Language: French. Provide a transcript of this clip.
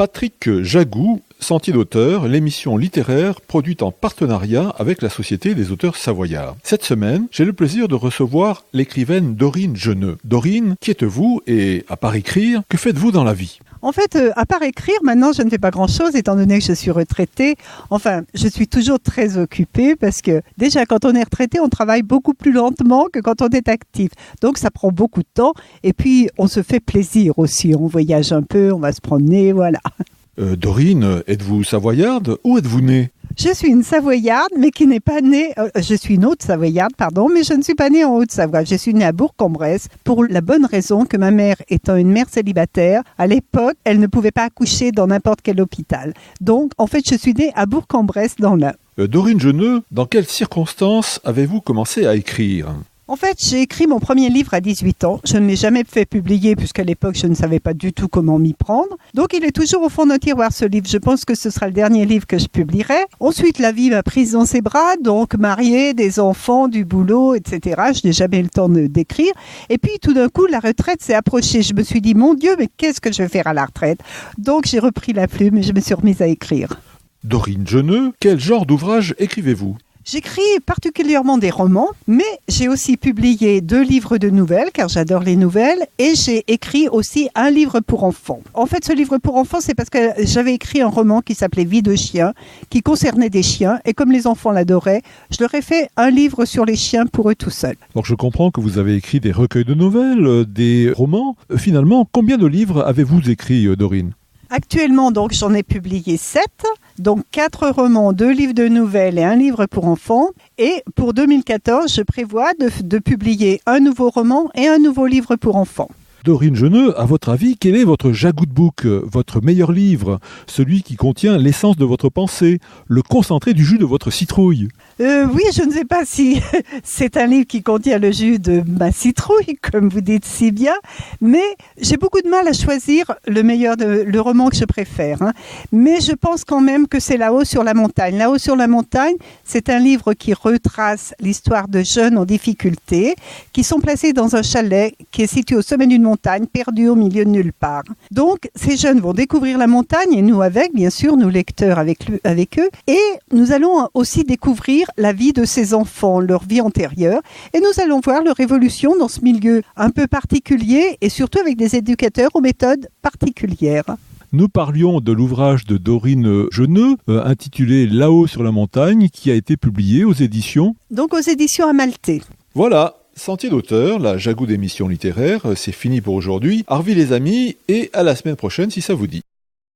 Patrick Jagou, Sentier d'auteur, l'émission littéraire produite en partenariat avec la Société des auteurs savoyards. Cette semaine, j'ai le plaisir de recevoir l'écrivaine Dorine Geneux. Dorine, qui êtes-vous et, à part écrire, que faites-vous dans la vie ? En fait, à part écrire, maintenant, je ne fais pas grand-chose, étant donné que je suis retraitée. Enfin, je suis toujours très occupée parce que déjà, quand on est retraité, on travaille beaucoup plus lentement que quand on est actif. Donc, ça prend beaucoup de temps. Et puis, on se fait plaisir aussi. On voyage un peu, on va se promener, voilà. Dorine, êtes-vous savoyarde? Où êtes-vous née? Je suis une Savoyarde, mais qui n'est pas née... je suis une Haute-Savoyarde, pardon, mais je ne suis pas née en Haute-Savoie. Je suis née à Bourg-en-Bresse pour la bonne raison que ma mère, étant une mère célibataire, à l'époque, elle ne pouvait pas accoucher dans n'importe quel hôpital. Donc, en fait, je suis née à Bourg-en-Bresse dans l'Ain. Dorine Geneux, dans quelles circonstances avez-vous commencé à écrire ? En fait, j'ai écrit mon premier livre à 18 ans. Je ne l'ai jamais fait publier puisqu'à l'époque, je ne savais pas du tout comment m'y prendre. Donc, il est toujours au fond d'un tiroir, ce livre. Je pense que ce sera le dernier livre que je publierai. Ensuite, la vie m'a prise dans ses bras. Donc, mariée, des enfants, du boulot, etc. Je n'ai jamais eu le temps d'écrire. Et puis, tout d'un coup, la retraite s'est approchée. Je me suis dit, mon Dieu, mais qu'est-ce que je vais faire à la retraite ? Donc, j'ai repris la plume et je me suis remise à écrire. Dorine Geneux, quel genre d'ouvrage écrivez-vous ? J'écris particulièrement des romans, mais j'ai aussi publié 2 livres de nouvelles, car j'adore les nouvelles, et j'ai écrit aussi un livre pour enfants. En fait, ce livre pour enfants, c'est parce que j'avais écrit un roman qui s'appelait Vie de chien, qui concernait des chiens, et comme les enfants l'adoraient, je leur ai fait un livre sur les chiens pour eux tout seuls. Donc je comprends que vous avez écrit des recueils de nouvelles, des romans. Finalement, combien de livres avez-vous écrit, Dorine ? Actuellement, donc, j'en ai publié 7, donc 4 romans, 2 livres de nouvelles et un livre pour enfants. Et pour 2014, je prévois de publier un nouveau roman et un nouveau livre pour enfants. Dorine Geneux, à votre avis, quel est votre Jagout Book, votre meilleur livre, celui qui contient l'essence de votre pensée, le concentré du jus de votre citrouille ? Oui, je ne sais pas si c'est un livre qui contient le jus de ma citrouille, comme vous dites si bien, mais j'ai beaucoup de mal à choisir le roman que je préfère. Hein. Mais je pense quand même que c'est Là-haut sur la montagne. Là-haut sur la montagne, c'est un livre qui retrace l'histoire de jeunes en difficulté, qui sont placés dans un chalet qui est situé au sommet d'une montagne, perdu au milieu de nulle part. Donc, ces jeunes vont découvrir la montagne, et nous avec, bien sûr, nous lecteurs avec eux, et nous allons aussi découvrir la vie de ces enfants, leur vie antérieure, et nous allons voir leur évolution dans ce milieu un peu particulier, et surtout avec des éducateurs aux méthodes particulières. Nous parlions de l'ouvrage de Dorine Geneux, intitulé Là-haut sur la montagne, qui a été publié aux éditions... Donc aux éditions Amalthée. Voilà, Sentier d'auteur, la Jagout d'émission littéraire, c'est fini pour aujourd'hui. Au revoir les amis, et à la semaine prochaine si ça vous dit.